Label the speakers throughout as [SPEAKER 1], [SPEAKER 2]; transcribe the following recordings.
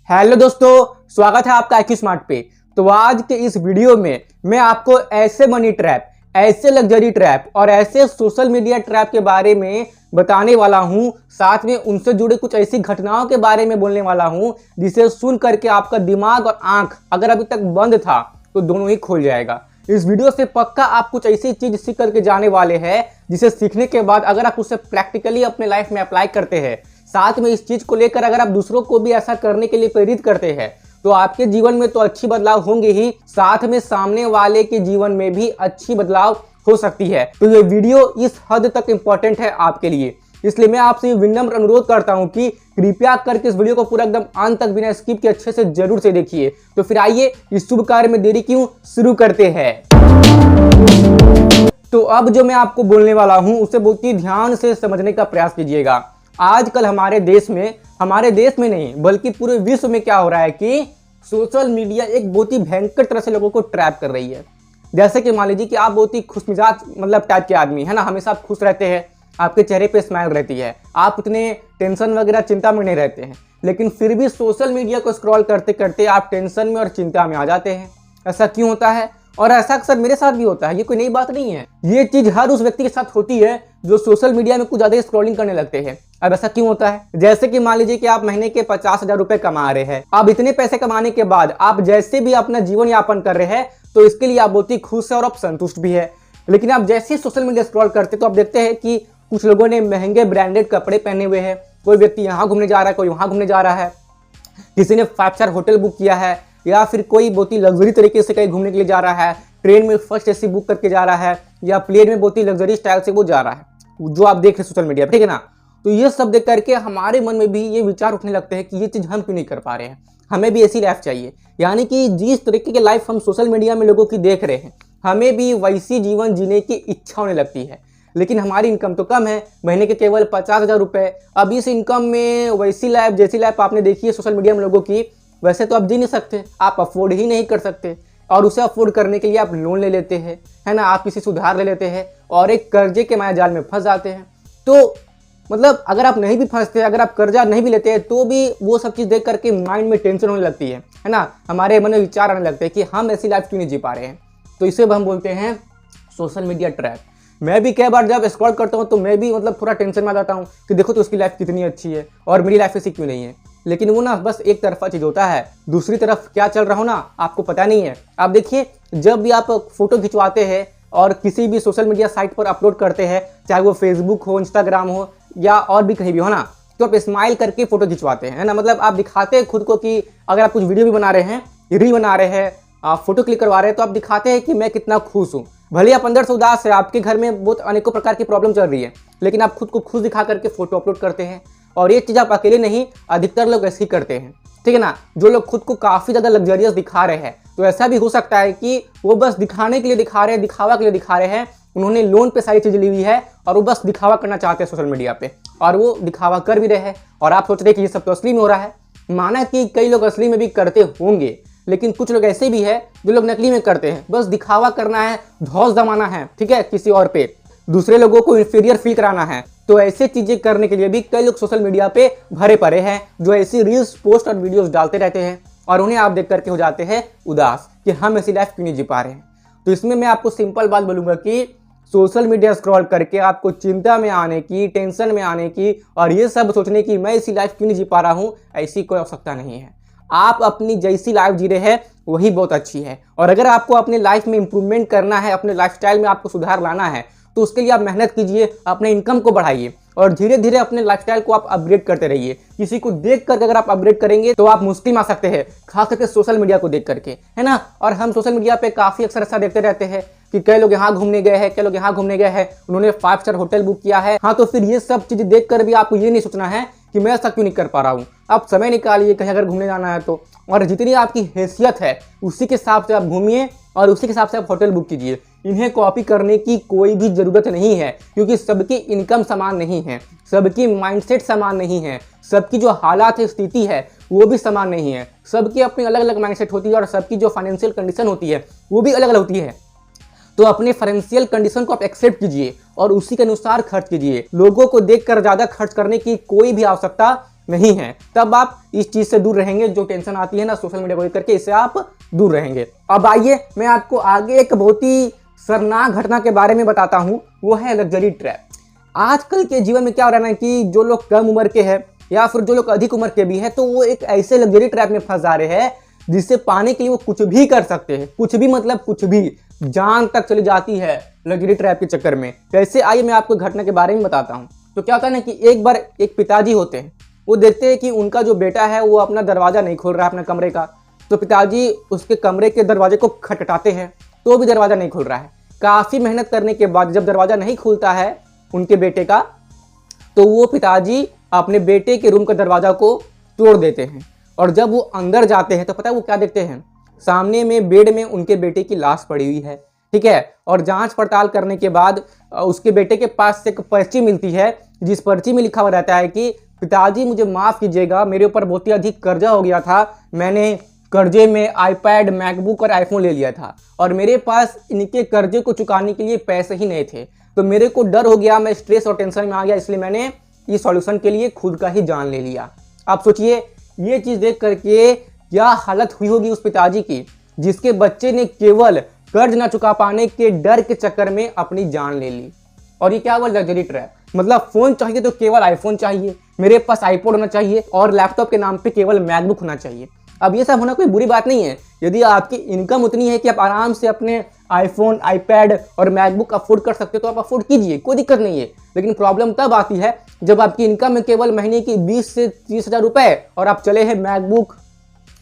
[SPEAKER 1] Hello दोस्तों, स्वागत है आपका IQ स्मार्ट पे। तो आज के इस वीडियो में मैं आपको ऐसे मनी ट्रैप, ऐसे लग्जरी ट्रैप और ऐसे सोशल मीडिया ट्रैप के बारे में बताने वाला हूं। साथ में उनसे जुड़े कुछ ऐसी घटनाओं के बारे में बोलने वाला हूं जिसे सुन करके आपका दिमाग और आंख अगर अभी तक बंद था तो दोनों ही खोल जाएगा। इस वीडियो से पक्का आप कुछ ऐसी चीज सीख करके जाने वाले हैं जिसे सीखने के बाद अगर आप उसे प्रैक्टिकली अपने लाइफ में अप्लाई करते हैं, साथ में इस चीज को लेकर अगर आप दूसरों को भी ऐसा करने के लिए प्रेरित करते हैं तो आपके जीवन में तो अच्छी बदलाव होंगे ही, साथ में सामने वाले के जीवन में भी अच्छी बदलाव हो सकती है। तो ये वीडियो इस हद तक इंपॉर्टेंट है आपके लिए, इसलिए मैं आपसे विनम्र अनुरोध करता हूं कि कृपया करके इस वीडियो को पूरा एकदम अंत तक बिना स्किप के अच्छे से जरूर से देखिए। तो फिर आइए इस शुभ कार्य में देरी क्यों, शुरू करते हैं। तो अब जो मैं आपको बोलने वाला हूं उसे बहुत ही ध्यान से समझने का प्रयास कीजिएगा। आजकल हमारे देश में नहीं बल्कि पूरे विश्व में क्या हो रहा है कि सोशल मीडिया एक बहुत ही भयंकर तरह से लोगों को ट्रैप कर रही है। जैसे कि मान लीजिए कि आप बहुत ही खुशमिजाज टाइप के आदमी है ना, हमेशा आप खुश रहते हैं, आपके चेहरे पे स्माइल रहती है, आप इतने टेंशन वगैरह चिंता में नहीं रहते हैं, लेकिन फिर भी सोशल मीडिया को स्क्रॉल करते करते आप टेंशन में और चिंता में आ जाते हैं। ऐसा क्यों होता है? और ऐसा अक्सर मेरे साथ भी होता है, ये कोई नई बात नहीं है। ये चीज हर उस व्यक्ति के साथ होती है जो सोशल मीडिया में कुछ ज्यादा स्क्रॉलिंग करने लगते हैं। अब ऐसा क्यों होता है? जैसे कि मान लीजिए कि आप महीने के 50,000 रुपए कमा रहे हैं। अब इतने पैसे कमाने के बाद आप जैसे भी अपना जीवन यापन कर रहे हैं तो इसके लिए आप बहुत ही खुश है और आप संतुष्ट भी है। लेकिन आप जैसे ही सोशल मीडिया स्क्रॉल करते तो आप देखते हैं कि कुछ लोगों ने महंगे ब्रांडेड कपड़े पहने हुए हैं, कोई व्यक्ति यहाँ घूमने जा रहा है, कोई वहां घूमने जा रहा है, किसी ने 5 स्टार होटल बुक किया है, या फिर कोई बहुत ही लग्जरी तरीके से कहीं घूमने के लिए जा रहा है, ट्रेन में फर्स्ट AC बुक करके जा रहा है, या प्लेन में बहुत ही लग्जरी स्टाइल से वो जा रहा है, जो आप देख रहे सोशल मीडिया पर, ठीक है ना। तो ये सब देख करके हमारे मन में भी ये विचार उठने लगते हैं कि ये चीज हम क्यों नहीं कर पा रहे हैं, हमें भी ऐसी लाइफ चाहिए। यानी कि जिस तरीके की लाइफ हम सोशल मीडिया में लोगों की देख रहे हैं, हमें भी वैसी जीवन जीने की इच्छा होने लगती है। लेकिन हमारी इनकम तो कम है, महीने के केवल 50,000 रुपए। अब इस इनकम में वैसी लाइफ, जैसी लाइफ आपने देखी है सोशल मीडिया में लोगों की, वैसे तो आप जी नहीं सकते, आप अफोर्ड ही नहीं कर सकते। और उसे अफोर्ड करने के लिए आप लोन ले लेते हैं, है ना, आप किसी से उधार ले लेते हैं और एक कर्जे के माया जाल में फंस जाते हैं। तो मतलब अगर आप नहीं भी फंसते, अगर आप कर्जा नहीं भी लेते हैं तो भी वो सब चीज़ देख करके माइंड में टेंशन होने लगती है ना, हमारे मन में विचार आने लगते हैं कि हम ऐसी लाइफ क्यों नहीं जी पा रहे हैं। तो इसे हम बोलते हैं सोशल मीडिया ट्रैप। मैं भी कई बार जब स्क्रॉल करता हूँ तो मैं भी थोड़ा टेंशन में आ जाता हूँ कि देखो तो उसकी लाइफ कितनी अच्छी है और मेरी लाइफ ऐसी क्यों नहीं है। लेकिन वो ना बस एक तरफा चीज होता है, दूसरी तरफ क्या चल रहा हो ना आपको पता नहीं है। आप देखिए, जब भी आप फोटो खिंचवाते हैं और किसी भी सोशल मीडिया साइट पर अपलोड करते हैं, चाहे वो फेसबुक हो, इंस्टाग्राम हो या और भी कहीं भी हो ना, तो आप स्माइल करके फोटो खिंचवाते हैं, है ना। मतलब आप दिखाते हैं खुद को कि अगर आप कुछ वीडियो भी बना रहे हैं, रील बना रहे हैं, आप फोटो क्लिक करवा रहे हैं, तो आप दिखाते हैं कि मैं कितना खुश हूँ। भले आप अंदर से उदास है, आपके घर में बहुत अनेकों प्रकार की प्रॉब्लम चल रही है, लेकिन आप खुद को खुश दिखा करके फोटो अपलोड करते हैं। और ये चीज आप अकेले नहीं, अधिकतर लोग ऐसे ही करते हैं, ठीक है ना। जो लोग खुद को काफी ज्यादा लग्जरियस दिखा रहे हैं, तो ऐसा भी हो सकता है कि वो बस दिखाने के लिए दिखा रहे हैं, दिखावा के लिए दिखा रहे हैं। उन्होंने लोन पे सारी चीज ली हुई है और वो बस दिखावा करना चाहते हैं सोशल मीडिया पे, और वो दिखावा कर भी रहे हैं। और आप सोच रहे हैं कि ये सब तो असली में हो रहा है। माना कि कई लोग असली में भी करते होंगे, लेकिन कुछ लोग ऐसे भी है जो लोग नकली में करते हैं, बस दिखावा करना है, धौंस जमाना है, ठीक है, किसी और पे, दूसरे लोगों को इंफीरियर फील कराना है। तो ऐसे चीजें करने के लिए भी कई लोग सोशल मीडिया पे भरे पड़े हैं, जो ऐसी रील्स, पोस्ट और वीडियोस डालते रहते हैं और उन्हें आप देख करके हो जाते हैं उदास कि हम ऐसी लाइफ क्यों नहीं जी पा रहे हैं। तो इसमें मैं आपको सिंपल बात बोलूंगा कि सोशल मीडिया स्क्रॉल करके आपको चिंता में आने की, टेंशन में आने की और ये सब सोचने की मैं ऐसी लाइफ क्यों नहीं जी पा रहा हूँ, ऐसी कोई आवश्यकता नहीं है। आप अपनी जैसी लाइफ जी रहे हैं वही बहुत अच्छी है। और अगर आपको अपने लाइफ में इंप्रूवमेंट करना है, अपने लाइफस्टाइल में आपको सुधार लाना है, तो उसके लिए आप मेहनत कीजिए, अपने इनकम को बढ़ाइए और धीरे धीरे अपने लाइफस्टाइल को आप अपग्रेड करते रहिए। किसी को देख कर अगर आप अपग्रेड करेंगे तो आप मुश्किल में आ सकते हैं, खास करके सोशल मीडिया को देख करके, है ना। और हम सोशल मीडिया पे काफी अक्सर ऐसा देखते रहते हैं कि कई लोग यहाँ घूमने गए हैं, कई लोग यहाँ घूमने गए हैं, उन्होंने 5 स्टार होटल बुक किया है। हाँ, तो फिर ये सब चीज देख कर भी आपको ये नहीं सोचना है कि मैं ऐसा क्यों नहीं कर पा रहा हूँ। आप समय निकालिए कहीं अगर घूमने जाना है तो, और जितनी आपकी हैसियत है उसी के हिसाब से आप घूमिए और उसी के हिसाब से आप होटल बुक कीजिए। इन्हें कॉपी करने की कोई भी जरूरत नहीं है, क्योंकि सबकी इनकम समान नहीं है, सबकी माइंडसेट समान नहीं है, सबकी जो हालात है, स्थिति है, वो भी समान नहीं है। सबकी अपनी अलग अलग माइंडसेट होती है और सबकी जो फाइनेंशियल कंडीशन होती है वो भी अलग अलग होती है। तो अपने फाइनेंशियल कंडीशन को आप एक्सेप्ट कीजिए और उसी के अनुसार खर्च कीजिए। लोगों को देखकर ज्यादा खर्च करने की कोई भी आवश्यकता नहीं है, तब आप इस चीज़ से दूर रहेंगे। जो टेंशन आती है ना सोशल मीडिया को लेकर के, इससे आप दूर रहेंगे। अब आइए मैं आपको आगे एक बहुत ही शर्मनाक घटना के बारे में बताता हूँ, वो है लग्जरी ट्रैप। आजकल के जीवन में क्या हो रहा है ना कि जो लोग कम उम्र के हैं या फिर जो लोग अधिक उम्र के भी हैं, तो वो एक ऐसे लग्जरी ट्रैप में फंस जा रहे हैं जिससे पाने के लिए वो कुछ भी कर सकते हैं। कुछ भी मतलब कुछ भी, जान तक चली जाती है लग्जरी ट्रैप के चक्कर में। कैसे, आइए मैं आपको घटना के बारे में बताता हूँ। तो क्या होता है ना कि एक बार एक पिताजी होते हैं, वो देखते हैं कि उनका जो बेटा है वो अपना दरवाजा नहीं खोल रहा है अपने कमरे का। तो पिताजी उसके कमरे के दरवाजे को खटखटाते हैं, तो भी दरवाजा नहीं खुल रहा है। काफ़ी मेहनत करने के बाद जब दरवाजा नहीं खुलता है उनके बेटे का, तो वो पिताजी अपने बेटे के रूम का दरवाजा को तोड़ देते हैं। और जब वो अंदर जाते हैं तो पता है वो क्या देखते हैं, सामने में बेड में उनके बेटे की लाश पड़ी हुई है। ठीक है, और जांच पड़ताल करने के बाद उसके बेटे के पास से एक पर्ची मिलती है, जिस पर्ची में लिखा हुआ रहता है कि पिताजी मुझे माफ़ कीजिएगा, मेरे ऊपर बहुत ही अधिक कर्जा हो गया था। मैंने कर्जे में आईपैड, मैकबुक और आईफोन ले लिया था और मेरे पास इनके कर्जे को चुकाने के लिए पैसे ही नहीं थे। तो मेरे को डर हो गया, मैं स्ट्रेस और टेंशन में आ गया, इसलिए मैंने इस सॉल्यूशन के लिए खुद का ही जान ले लिया। आप सोचिए ये चीज़ देख करके क्या हालत हुई होगी उस पिताजी की, जिसके बच्चे ने केवल कर्ज ना चुका पाने के डर के चक्कर में अपनी जान ले ली। और ये क्या हुआ, लग्जरी ट्रैप। मतलब फ़ोन चाहिए तो केवल आईफोन चाहिए, मेरे पास आईपॉड होना चाहिए और लैपटॉप के नाम पे केवल मैकबुक होना चाहिए। अब ये सब होना कोई बुरी बात नहीं है, यदि आपकी इनकम उतनी है कि आप आराम से अपने आईफोन, आईपैड और मैकबुक अफोर्ड कर सकते हो तो आप अफोर्ड कीजिए, कोई दिक्कत नहीं है। लेकिन प्रॉब्लम तब आती है जब आपकी इनकम है केवल महीने की 20 से 30 हज़ार रुपये और आप चले हैं मैकबुक,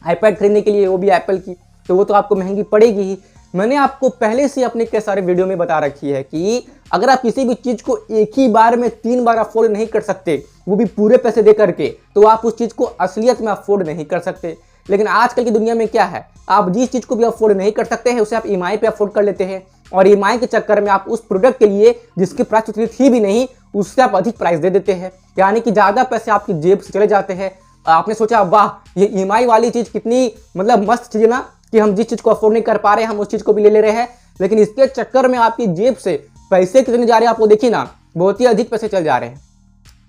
[SPEAKER 1] आईपैड खरीदने के लिए, वो भी एप्पल की, तो वो तो आपको महंगी पड़ेगी ही। मैंने आपको पहले से अपने कई सारे वीडियो में बता रखी है कि अगर आप किसी भी चीज़ को एक ही बार में 3 बार अफोर्ड नहीं कर सकते, वो भी पूरे पैसे दे करके, तो आप उस चीज़ को असलियत में अफोर्ड नहीं कर सकते। लेकिन आजकल की दुनिया में क्या है, आप जिस चीज़ को भी अफोर्ड नहीं कर सकते हैं उसे आप ईएमआई पे अफोर्ड कर लेते हैं, और ईएमआई के चक्कर में आप उस प्रोडक्ट के लिए जिसकी प्राइस उतनी थी भी नहीं, उससे आप अधिक प्राइस दे देते हैं, यानी कि ज़्यादा पैसे आपकी जेब से चले जाते हैं। आपने सोचा वाह ये ईएमआई वाली चीज़ कितनी मतलब मस्त चीज़ है ना, कि हम जिस चीज़ को अफोर्ड नहीं कर पा रहे हैं हम उस चीज़ को भी ले रहे हैं। लेकिन इसके चक्कर में आपकी जेब से पैसे कितने जा रहे हैं आपको देखिए ना, बहुत ही अधिक पैसे चल जा रहे हैं।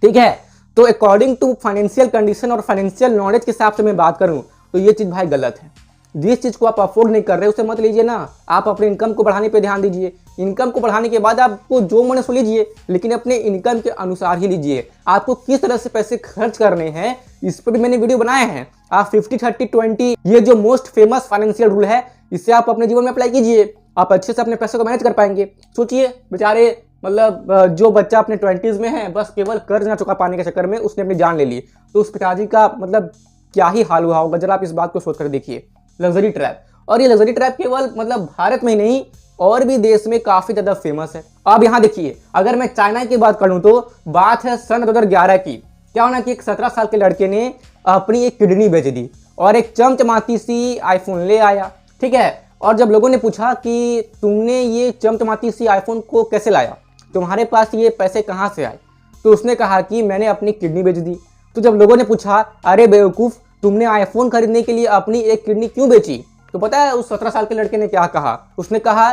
[SPEAKER 1] ठीक है, तो अकॉर्डिंग टू फाइनेंशियल कंडीशन और फाइनेंशियल नॉलेज के हिसाब से मैं बात करूं तो ये चीज़ भाई गलत है। जिस चीज़ को आप अफोर्ड नहीं कर रहे उसे मत लीजिए ना, आप अपने इनकम को बढ़ाने पे ध्यान दीजिए। इनकम को बढ़ाने के बाद आपको जो मन सो लीजिए, लेकिन अपने इनकम के अनुसार ही लीजिए। आपको किस तरह से पैसे खर्च करने हैं इस पर भी मैंने वीडियो बनाए हैं। आप 50-30-20 ये जो मोस्ट फेमस फाइनेंशियल रूल है, इससे आप अपने जीवन में अप्लाई कीजिए, आप अच्छे से अपने पैसे को मैनेज कर पाएंगे। सोचिए बेचारे मतलब जो बच्चा अपने 20s में है, बस केवल कर्ज ना चुका पाने के चक्कर में उसने अपनी जान ले ली, तो उस पिताजी का मतलब क्या ही हाल हुआ होगा, जरा आप इस बात को सोच कर देखिए। लग्जरी ट्रैप, और ये लग्जरी ट्रैप केवल मतलब भारत में ही नहीं और भी देश में काफ़ी ज़्यादा फेमस है। अब यहाँ देखिए, अगर मैं चाइना की बात करूँ तो बात है सन 2011 की। क्या होना कि एक 17 साल के लड़के ने अपनी एक किडनी बेच दी और एक चमचमाती सी आईफोन ले आया। ठीक है, और जब लोगों ने पूछा कि तुमने ये चमचमाती सी आईफोन को कैसे लाया, तुम्हारे पास ये पैसे कहाँ से आए, तो उसने कहा कि मैंने अपनी किडनी बेच दी। तो जब लोगों ने पूछा अरे बेवकूफ़, तुमने आईफोन खरीदने के लिए अपनी एक किडनी क्यों बेची, तो पता है उस 17 साल के लड़के ने क्या कहा, उसने कहा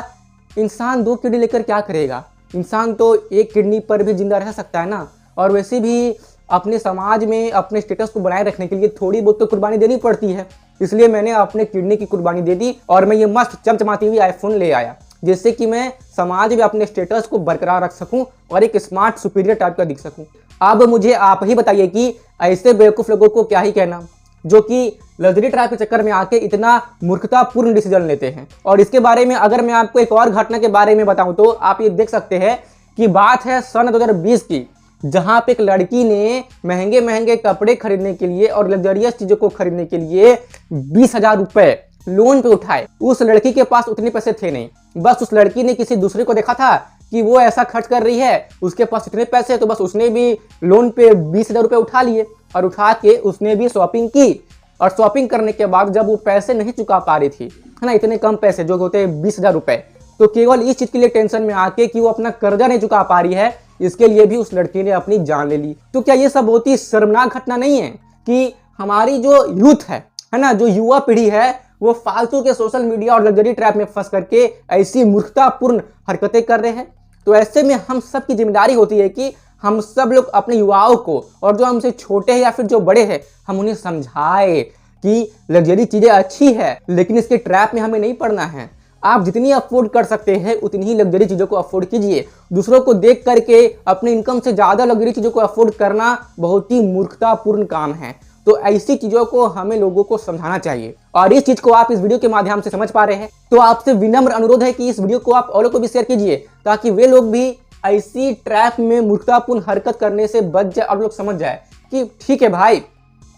[SPEAKER 1] इंसान 2 किडनी लेकर क्या करेगा, इंसान तो एक किडनी पर भी जिंदा रह सकता है ना, और वैसे भी अपने समाज में अपने स्टेटस को बनाए रखने के लिए थोड़ी बहुत तो कुर्बानी देनी पड़ती है, इसलिए मैंने अपने किडनी की कुर्बानी दे दी और मैं ये मस्त चमचमाती हुई आईफोन ले आया, जिससे कि मैं समाज में अपने स्टेटस को बरकरार रख सकूं और एक स्मार्ट सुपीरियर टाइप का दिख सकूं। अब मुझे आप ही बताइए कि ऐसे बेवकूफ़ लोगों को क्या ही कहना, जो कि लग्जरी ट्रैप के चक्कर में आके इतना मूर्खतापूर्ण डिसीजन लेते हैं। और इसके बारे में अगर मैं आपको एक और घटना के बारे में बताऊं तो आप ये देख सकते हैं कि बात है सन 2020 की, जहां पे एक लड़की ने महंगे महंगे कपड़े खरीदने के लिए और लग्जरियस चीज़ों को खरीदने के लिए 20,000 रुपये लोन पे उठाए। उस लड़की के पास उतने पैसे थे नहीं, बस उस लड़की ने किसी दूसरे को देखा था कि वो ऐसा खर्च कर रही है, उसके पास इतने पैसे, तो बस उसने भी लोन पे 20,000 रुपये उठा लिए और उठा के उसने भी शॉपिंग की। और शॉपिंग करने के बाद जब वो पैसे नहीं चुका पा रही थी, है ना, इतने कम पैसे जो होते हैं 20,000 रुपये, तो केवल इस चीज़ के लिए टेंशन में आके कि वो अपना कर्जा नहीं चुका पा रही है, इसके लिए भी उस लड़की ने अपनी जान ले ली। तो क्या ये सब बहुत ही शर्मनाक घटना नहीं है कि हमारी जो यूथ है ना, जो युवा पीढ़ी है, वो फालतू के सोशल मीडिया और लग्जरी ट्रैप में फंस करके ऐसी मूर्खतापूर्ण हरकतें कर रहे हैं। तो ऐसे में हम सब की जिम्मेदारी होती है कि हम सब लोग अपने युवाओं को, और जो हमसे छोटे हैं या फिर जो बड़े हैं, हम उन्हें समझाए कि लग्जरी चीजें अच्छी है, लेकिन इसके ट्रैप में हमें नहीं पड़ना है। आप जितनी अफोर्ड कर सकते हैं उतनी ही लग्जरी चीज़ों को अफोर्ड कीजिए। दूसरों को देख करके अपने इनकम से ज़्यादा लग्जरी चीज़ों को अफोर्ड करना बहुत ही मूर्खतापूर्ण काम है। तो ऐसी चीज़ों को हमें लोगों को समझाना चाहिए, और इस चीज़ को आप इस वीडियो के माध्यम से समझ पा रहे हैं। तो आपसे विनम्र अनुरोध है कि इस वीडियो को आप औरों को भी शेयर कीजिए, ताकि वे लोग भी ऐसी ट्रैप में मूर्खतापूर्ण हरकत करने से बच जाए और लोग समझ जाए कि ठीक है भाई,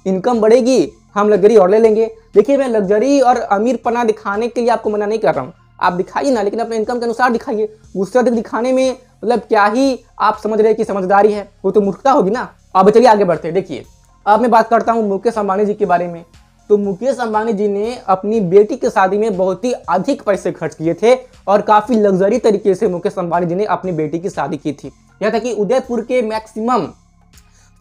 [SPEAKER 1] इनकम बढ़ेगी, हम लग्जरी और ले लेंगे। देखिए, मैं लग्जरी और अमीरपना दिखाने के लिए आपको मना नहीं कर रहा हूँ, आप दिखाइए ना, लेकिन अपने इनकम के अनुसार दिखाइए। उससे अधिक दिखाने में मतलब क्या ही आप समझ रहे हैं कि समझदारी है, वो तो मूर्खता होगी ना। अब चलिए आगे बढ़ते हैं। देखिए, अब मैं बात करता हूँ मुकेश अंबानी जी के बारे में। तो मुकेश अंबानी जी ने अपनी बेटी की शादी में बहुत ही अधिक पैसे खर्च किए थे, और काफ़ी लग्जरी तरीके से मुकेश अंबानी जी ने अपनी बेटी की शादी की थी। यहाँ तक कि उदयपुर के मैक्सिमम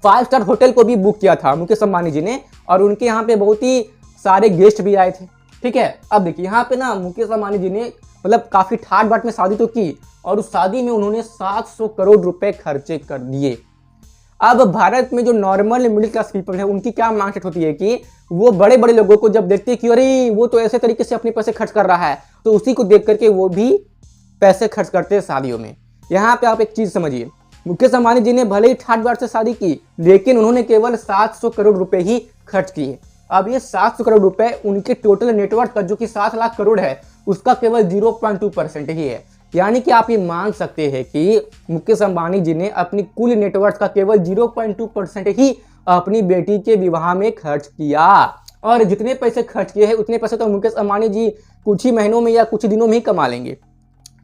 [SPEAKER 1] 5 स्टार होटल को भी बुक किया था मुकेश अंबानी जी ने, और उनके यहाँ पे बहुत ही सारे गेस्ट भी आए थे। ठीक है, अब देखिए यहाँ पे ना मुकेश अंबानी जी ने मतलब काफ़ी ठाट बाट में शादी तो की, और उस शादी में उन्होंने 700 करोड़ रुपए खर्चे कर दिए। अब भारत में जो नॉर्मल मिडिल क्लास पीपल है, उनकी क्या माइंडसेट होती है कि वो बड़े बड़े लोगों को जब देखते हैं कि अरे वो तो ऐसे तरीके से अपने पैसे खर्च कर रहा है, तो उसी को देख करके वो भी पैसे खर्च करते हैं शादियों में। यहाँ पे आप एक चीज़ समझिए, मुकेश अंबानी जी ने भले ही ठाट बाट से शादी की, लेकिन उन्होंने केवल 700 करोड़ रुपए ही खर्च किए। अब ये 700 करोड़ रुपए उनके टोटल नेटवर्थ का, जो कि 7 लाख करोड़ है, उसका केवल 0.2% ही है। यानी कि आप ये मान सकते हैं कि मुकेश अंबानी जी ने अपनी कुल नेटवर्थ का केवल 0.2% ही अपनी बेटी के विवाह में खर्च किया। और जितने पैसे खर्च किए हैं उतने पैसे तो मुकेश अंबानी जी कुछ ही महीनों में या कुछ दिनों में ही कमा लेंगे।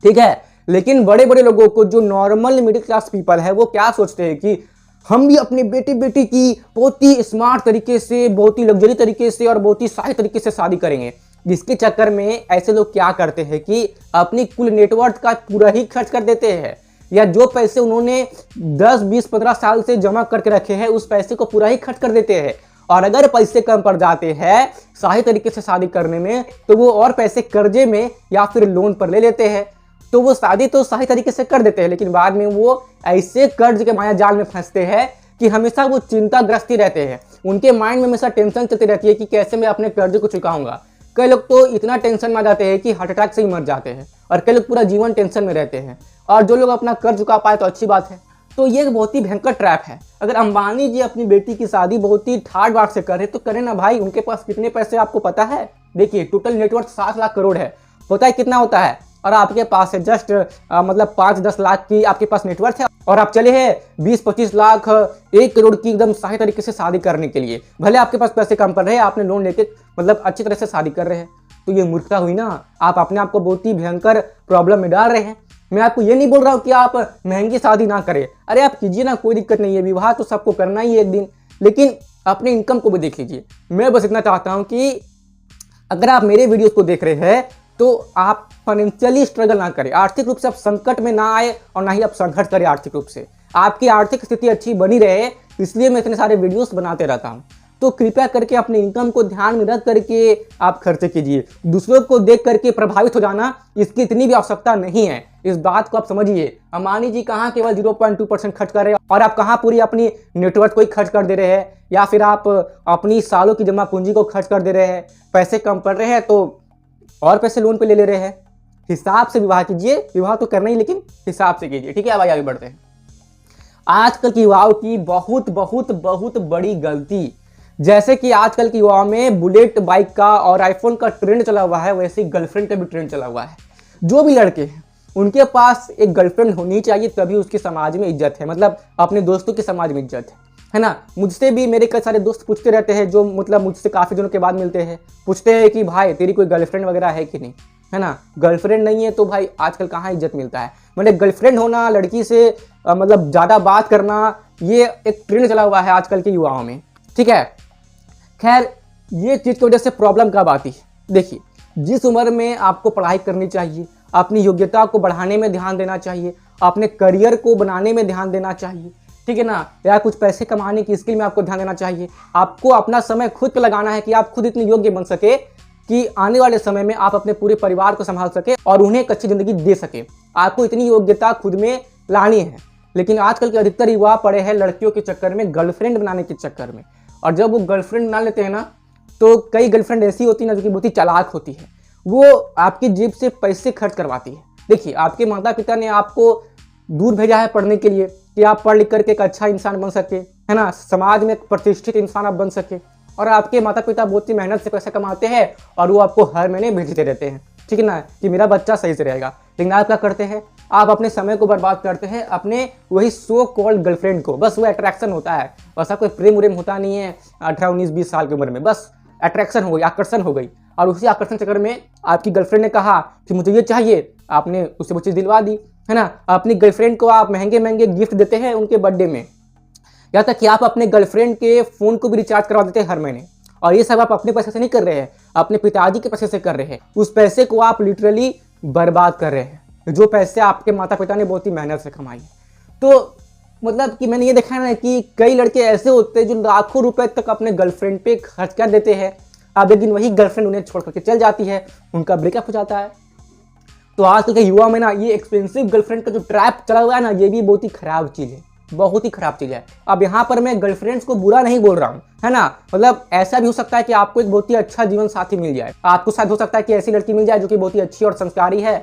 [SPEAKER 1] ठीक है, लेकिन बड़े बड़े लोगों को, जो नॉर्मल मिडिल क्लास पीपल है, वो क्या सोचते हैं कि हम भी अपनी बेटी की बहुत ही स्मार्ट तरीके से, बहुत ही लग्जरी तरीके से और बहुत ही सही तरीके से शादी करेंगे। जिसके चक्कर में ऐसे लोग क्या करते हैं कि अपनी कुल नेटवर्थ का पूरा ही खर्च कर देते हैं, या जो पैसे उन्होंने 10, 20, 15 साल से जमा करके रखे हैं उस पैसे को पूरा ही खर्च कर देते हैं। और अगर पैसे कम पड़ जाते हैं सही तरीके से शादी करने में, तो वो और पैसे कर्जे में या फिर लोन पर ले लेते हैं। तो वो शादी तो सही तरीके से कर देते हैं, लेकिन बाद में वो ऐसे कर्ज के माया जाल में फंसते हैं कि हमेशा वो चिंताग्रस्त ही रहते हैं। उनके माइंड में हमेशा टेंशन चलती रहती है कि कैसे मैं अपने कर्ज को चुकाऊंगा। कई लोग तो इतना टेंशन में आ जाते हैं कि हार्ट अटैक से ही मर जाते हैं, और कई लोग पूरा जीवन टेंशन में रहते हैं। और जो लोग अपना कर्ज चुका पाए तो अच्छी बात है। तो ये एक बहुत ही भयंकर ट्रैप है। अगर अंबानी जी अपनी बेटी की शादी बहुत ही ठाट बाट से करे तो करें ना भाई। उनके पास कितने पैसे आपको पता है? देखिए, टोटल नेटवर्थ 7 लाख करोड़ है। होता है कितना होता है? और आपके पास है जस्ट मतलब 5-10 लाख की आपके पास नेटवर्थ है, और आप चले हैं 20-25 लाख 1 करोड़ की एकदम सही तरीके से शादी करने के लिए। भले आपके पास पैसे कम पड़ रहे हैं, आपने लोन लेके मतलब अच्छी तरह से शादी कर रहे हैं, तो ये मूर्खता हुई ना। आप अपने आप को बहुत ही भयंकर प्रॉब्लम में डाल रहे हैं। मैं आपको ये नहीं बोल रहा हूँ कि आप महंगी शादी ना करें, अरे आप कीजिए ना, कोई दिक्कत नहीं है। विवाह तो सबको करना ही है एक दिन, लेकिन अपने इनकम को भी देख लीजिए। मैं बस इतना चाहता हूँ कि अगर आप मेरे वीडियोस को देख रहे हैं तो आप फाइनेंशियली स्ट्रगल ना करें, आर्थिक रूप से आप संकट में ना आए, और ना ही आप संघर्ष करें आर्थिक रूप से। आपकी आर्थिक स्थिति अच्छी बनी रहे, इसलिए मैं इतने सारे वीडियोस बनाते रहता हूं। तो कृपया करके अपने इनकम को ध्यान में रख करके आप खर्चे कीजिए। दूसरों को देख करके प्रभावित हो जाना, इसकी इतनी भी आवश्यकता नहीं है। इस बात को आप समझिए। अंबानी जी कहाँ केवल 0.2% खर्च कर रहे हैं, और आप कहाँ पूरी अपनी नेटवर्थ को ही खर्च कर दे रहे हैं, या फिर आप अपनी सालों की जमा पूंजी को खर्च कर दे रहे हैं। पैसे कम पड़ रहे हैं तो और पैसे लोन पे ले रहे हैं। हिसाब से विवाह कीजिए। विवाह तो करना ही, लेकिन हिसाब से कीजिए। ठीक है, अब आगे बढ़ते हैं। आजकल की युवाओं की बहुत बहुत बहुत बड़ी गलती, जैसे कि आजकल के युवाओं में बुलेट बाइक का और आईफोन का ट्रेंड चला हुआ है, वैसे ही गर्लफ्रेंड का भी ट्रेंड चला हुआ है। जो भी लड़के हैं उनके पास एक गर्लफ्रेंड होनी चाहिए, तभी उसकी समाज में इज्जत है, मतलब अपने दोस्तों की समाज में इज्जत है ना। मुझसे भी मेरे कई सारे दोस्त पूछते रहते हैं, जो मतलब मुझसे काफ़ी दिनों के बाद मिलते हैं, पूछते हैं कि भाई तेरी कोई गर्लफ्रेंड वगैरह है कि नहीं, है ना। गर्लफ्रेंड नहीं है तो भाई आजकल कहाँ इज्जत मिलता है। मतलब गर्लफ्रेंड होना, लड़की से मतलब ज़्यादा बात करना, ये एक ट्रेंड चला हुआ है आजकल के युवाओं में। ठीक है, खैर ये चीज़ की वजह से प्रॉब्लम कब आती है? देखिए, जिस उम्र में आपको पढ़ाई करनी चाहिए, अपनी योग्यता को बढ़ाने में ध्यान देना चाहिए, अपने करियर को बनाने में ध्यान देना चाहिए, ठीक है ना, या कुछ पैसे कमाने की स्किल में आपको ध्यान देना चाहिए। आपको अपना समय खुद पे लगाना है कि आप खुद इतनी योग्य बन सके कि आने वाले समय में आप अपने पूरे परिवार को संभाल सके और उन्हें एक अच्छी ज़िंदगी दे सके। आपको इतनी योग्यता खुद में लानी है। लेकिन आजकल के अधिकतर युवा पड़े हैं लड़कियों के चक्कर में, गर्लफ्रेंड बनाने के चक्कर में। और जब वो गर्लफ्रेंड बना लेते हैं ना, तो कई गर्लफ्रेंड ऐसी होती है ना जो कि बहुत ही चालाक होती है, वो आपकी जेब से पैसे खर्च करवाती है। देखिए, आपके माता पिता ने आपको दूर भेजा है पढ़ने के लिए कि आप पढ़ लिख करके एक अच्छा इंसान बन सके, है ना, समाज में एक प्रतिष्ठित इंसान आप बन सके। और आपके माता पिता बहुत ही मेहनत से पैसा कमाते हैं और वो आपको हर महीने भेजते रहते हैं, ठीक है ना, कि मेरा बच्चा सही से रहेगा। लेकिन आप क्या करते हैं, आप अपने समय को बर्बाद करते हैं अपने वही सो कॉल्ड गर्लफ्रेंड को। बस वो अट्रैक्शन होता है, ऐसा कोई प्रेम उरेम होता नहीं है 18, 19, 20 साल की उम्र में। बस अट्रैक्शन हो गई, आकर्षण हो गई। और उसी आकर्षण चक्कर में आपकी गर्लफ्रेंड ने कहा कि मुझे ये चाहिए, आपने उसे वो चीज़ दिलवा दी, है ना। अपनी गर्लफ्रेंड को आप महंगे महंगे गिफ्ट देते हैं उनके बर्थडे में, यहाँ तक कि आप अपने गर्लफ्रेंड के फ़ोन को भी रिचार्ज करवा देते हैं हर महीने। और ये सब आप अपने पैसे से नहीं कर रहे हैं, अपने पिताजी के पैसे से कर रहे हैं। उस पैसे को आप लिटरली बर्बाद कर रहे हैं, जो पैसे आपके माता पिता ने बहुत ही मेहनत से कमाई है। तो मतलब कि मैंने ये देखा है ना कि कई लड़के ऐसे होते हैं जो लाखों रुपए तक अपने गर्लफ्रेंड पे खर्च कर देते हैं। अब लेकिन वही गर्लफ्रेंड उन्हें छोड़ करके चल जाती है, उनका ब्रेकअप हो जाता है। तो आजकल के युवा में ना ये एक्सपेंसिव गर्लफ्रेंड का जो ट्रैप चला हुआ है ना, ये भी बहुत ही खराब चीज़ है, बहुत ही खराब चीज़ है। अब यहाँ पर मैं गर्लफ्रेंड्स को बुरा नहीं बोल रहा हूँ, है ना। मतलब ऐसा भी हो सकता है कि आपको एक बहुत ही अच्छा जीवन साथी मिल जाए, आपको शायद हो सकता है कि ऐसी लड़की मिल जाए जो कि बहुत ही अच्छी और संस्कारी है,